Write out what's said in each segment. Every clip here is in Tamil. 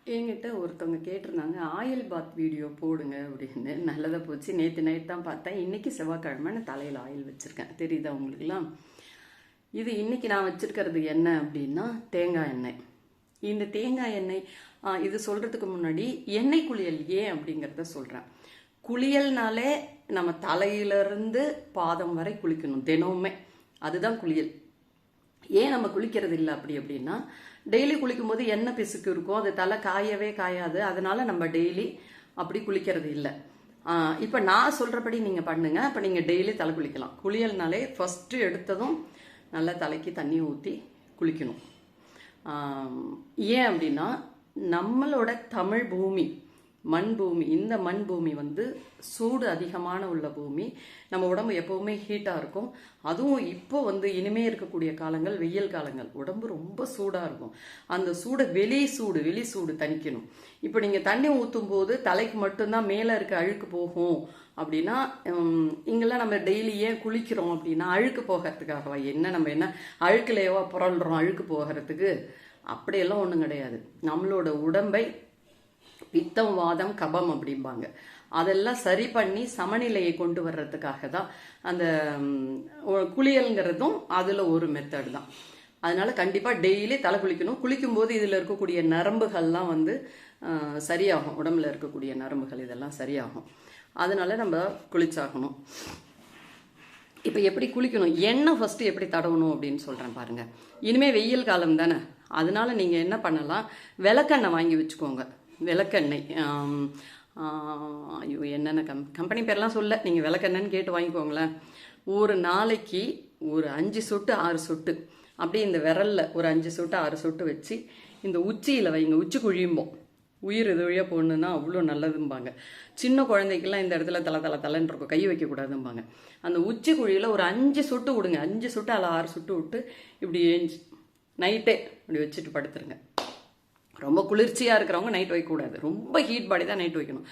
என்கிட்ட ஒருத்தவங்க கேட்டிருந்தாங்க ஆயில் பாத் வீடியோ போடுங்க அப்படின்னு. நல்லதாக போச்சு. நேற்று நைட் தான் பார்த்தேன். இன்றைக்கி செவ்வாய்க்கிழமை நான் தலையில் ஆயில் வச்சுருக்கேன். தெரியுதா உங்களுக்குலாம்? இது இன்றைக்கி நான் வச்சுருக்கிறது என்ன அப்படின்னா தேங்காய் எண்ணெய். இந்த தேங்காய் எண்ணெய் இது சொல்கிறதுக்கு முன்னாடி எண்ணெய் குளியல் ஏன் அப்படிங்கிறத சொல்கிறேன். குளியல்னாலே நம்ம தலையிலிருந்து பாதம் வரை குளிக்கணும் தினமுமே. அதுதான் குளியல். ஏன் நம்ம குளிக்கிறது இல்லை அப்படின்னா டெய்லி குளிக்கும்போது எண்ணெய் பிசுக்கு இருக்கும், அது தலை காயவே காயாது. அதனால நம்ம டெய்லி அப்படி குளிக்கிறது இல்லை. இப்போ நான் சொல்கிறபடி நீங்கள் பண்ணுங்க. இப்போ நீங்கள் டெய்லி தலை குளிக்கலாம். குளியல்னாலே ஃபஸ்ட்டு எடுத்ததும் நல்லா தலைக்கு தண்ணி ஊற்றி குளிக்கணும். ஏன் அப்படின்னா நம்மளோட தமிழ் பூமி மண் பூமி, இந்த மண் பூமி சூடு அதிகமான உள்ள பூமி. நம்ம உடம்பு எப்போவுமே ஹீட்டாக இருக்கும். அதுவும் இப்போ இனிமே இருக்கக்கூடிய காலங்கள் வெயில் காலங்கள், உடம்பு ரொம்ப சூடாக இருக்கும். அந்த சூடை வெளி சூடு தணிக்கணும். இப்போ நீங்கள் தண்ணி ஊற்றும் போது தலைக்கு மட்டும்தான் மேலே இருக்க அழுக்கு போகும் அப்படின்னா, இங்கெல்லாம் நம்ம டெய்லி ஏன் குளிக்கிறோம் அப்படின்னா அழுக்கு போகிறதுக்காகவா? நம்ம என்ன அழுக்குலையவா புரள்றோம் அழுக்கு போகிறதுக்கு? அப்படியெல்லாம் ஒன்றும் கிடையாது. நம்மளோட உடம்பை பித்தம் வாதம் கபம் அப்படிம்பாங்க, அதெல்லாம் சரி பண்ணி சமநிலையை கொண்டு வர்றதுக்காக தான் அந்த குளியல்ங்கிறதும் அதில் ஒரு மெத்தட் தான். அதனால கண்டிப்பாக டெய்லி தலை குளிக்கணும். குளிக்கும்போது இதில் இருக்கக்கூடிய நரம்புகள்லாம் சரியாகும். உடம்புல இருக்கக்கூடிய நரம்புகள் இதெல்லாம் சரியாகும். அதனால நம்ம குளிச்சாகணும். இப்போ எப்படி குளிக்கணும், எண்ணெய் ஃபஸ்ட்டு எப்படி தடவணும் அப்படின்னு சொல்கிறேன் பாருங்கள். இனிமேல் வெயில் காலம் தானே, அதனால நீங்கள் என்ன பண்ணலாம், விளக்கெண்ணெய் வாங்கி வச்சுக்கோங்க. விளக்கெண்ணெய் ஐயோ என்னென்ன கம்பெனி பேர்லாம் சொல்ல, நீங்கள் விளக்கெண்ணெய்ன்னு கேட்டு வாங்கிக்கோங்களேன். ஒரு நாளைக்கு ஒரு 5 சொட்டு 6 சொட்டு அப்படியே இந்த விரலில் ஒரு 5 சொட்டு 6 சொட்டு வச்சு இந்த உச்சியில் வைங்க. உச்சி குழியும்போம். உயிர் இது வழியாக போடணுன்னா அவ்வளோ நல்லதும்பாங்க. சின்ன குழந்தைக்கெல்லாம் இந்த இடத்துல தலைன்னு இருக்கும், கை வைக்கக்கூடாதும்பாங்க. அந்த உச்சி குழியில் ஒரு 5 சொட்டு விடுங்க. 5 சொட்டு அதில் 6 சொட்டு விட்டு இப்படி நைட்டே இப்படி வச்சுட்டு படுத்துருங்க. ரொம்ப குளிர்ச்சியாக இருக்கிறவங்க நைட் வைக்கக்கூடாது. ரொம்ப ஹீட் பாடி தான் நைட் வைக்கணும்.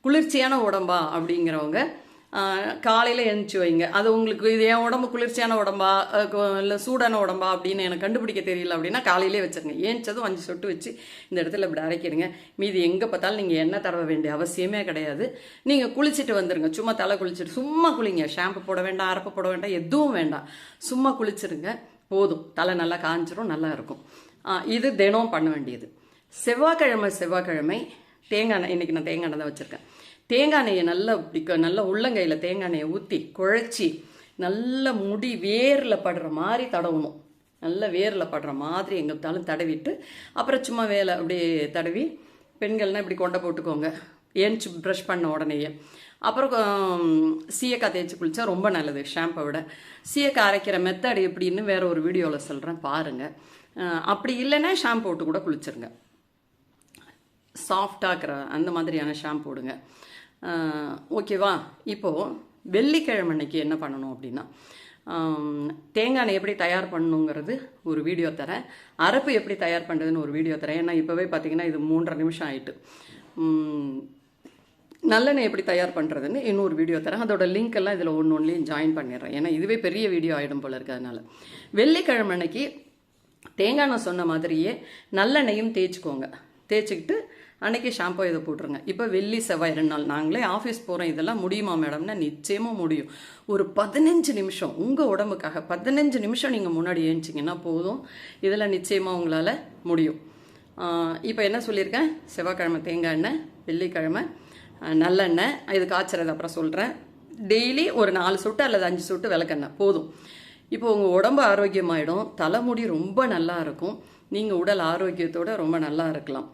குளிர்ச்சியான உடம்பா அப்படிங்கிறவங்க காலையில் எழுந்துச்சி வைங்க. அது உங்களுக்கு இது என் உடம்பு குளிர்ச்சியான உடம்பா இல்லை சூடான உடம்பா அப்படின்னு எனக்கு கண்டுபிடிக்க தெரியல அப்படின்னா காலையிலே வச்சுருங்க. ஏஞ்சதும் 5 சொட்டு வச்சு இந்த இடத்துல இப்படி அரைக்கிறீங்க. மீதி எங்கே பார்த்தாலும் நீங்கள் எண்ணெய் தடவ வேண்டிய அவசியமே கிடையாது. நீங்கள் குளிச்சுட்டு வந்துடுங்க. சும்மா தலை குளிச்சுட்டு சும்மா குளிங்க. ஷாம்பு போட வேண்டாம், அரப்பு போட வேண்டாம், எதுவும் வேண்டாம். சும்மா குளிச்சுருங்க, போதும். தலை நல்லா காஞ்சிரும், நல்லா இருக்கும். இது தினம் பண்ண வேண்டியது. செவ்வாய்க்கிழமை தேங்காய் எண்ணெய். இன்றைக்கி நான் தேங்காய் எண்ணெய் தான் வச்சுருக்கேன். தேங்காய் எண்ணெயை நல்லா உள்ளங்கையில் தேங்காய் எண்ணெயை ஊற்றி குழச்சி நல்ல முடி வேரில் படுற மாதிரி தடவணும். நல்ல வேரில் படுற மாதிரி எங்கே பார்த்தாலும் தடவிட்டு அப்புறம் சும்மா வேலை அப்படியே தடவி, பெண்கள்னால் இப்படி கொண்டை போட்டுக்கோங்க ஏஞ்சி ப்ரஷ் பண்ண உடனேயே. அப்புறம் சீயக்காய் தேய்ச்சி குளித்தா ரொம்ப நல்லது ஷாம்பை விட. சீயக்காய் அரைக்கிற மெத்தட் எப்படின்னு வேற ஒரு வீடியோவில் சொல்கிறேன், பாருங்கள். அப்படி இல்லைன்னா ஷாம்பு போட்டு கூட குளிச்சிருங்க. சாஃப்டாகிற அந்த மாதிரியான ஷாம்பு போடுங்க. ஓகேவா? இப்போது வெள்ளிக்கிழமை அன்னைக்கு என்ன பண்ணணும் அப்படின்னா, தேங்காய் எண்ணெய் எப்படி தயார் பண்ணணுங்கிறது ஒரு வீடியோ தரேன். அரப்பு எப்படி தயார் பண்ணுறதுன்னு ஒரு வீடியோ தரேன். ஏன்னா இப்போவே பார்த்தீங்கன்னா இது 3.5 நிமிஷம் ஆயிட்டு. நல்லெண்ணெய் எப்படி தயார் பண்ணுறதுன்னு இன்னொரு வீடியோ தரேன். அதோட லிங்க் எல்லாம் இதில் ஒன்றுலையும் ஜாயின் பண்ணிடுறேன். ஏன்னா இதுவே பெரிய வீடியோ ஆகிடும் போல இருக்கிறதுனால. வெள்ளிக்கிழமை அன்னைக்கு தேங்காய் எண்ணெய் சொன்ன மாதிரியே நல்லெண்ணெயும் தேய்ச்சிக்கோங்க. தேய்ச்சிக்கிட்டு அன்றைக்கி ஷாம்போ இதை போட்டுருங்க. இப்போ வெள்ளி செவ்வாய் 2 நாள் நாங்களே ஆஃபீஸ் போகிறோம், இதெல்லாம் முடியுமா மேடம்னா நிச்சயமாக முடியும். ஒரு 15 நிமிஷம் உங்கள் உடம்புக்காக 15 நிமிஷம் நீங்கள் முன்னாடி ஏஞ்சிங்கன்னா போதும். இதில் நிச்சயமாக உங்களால் முடியும். இப்போ என்ன சொல்லியிருக்கேன், செவ்வாய்க்கிழமை தேங்காய் எண்ணெய், வெள்ளிக்கிழமை நல்லெண்ணெய். இது காய்ச்சறது அப்புறம் சொல்கிறேன். டெய்லி ஒரு 4 சொட்டு அல்லது 5 சொட்டு விளக்கெண்ணெய் போதும். இப்போ உங்கள் உடம்பு ஆரோக்கியமாயிடும், தலைமுடி ரொம்ப நல்லா இருக்கும், நீங்கள் உடல் ஆரோக்கியத்தோடு ரொம்ப நல்லா இருக்கலாம்.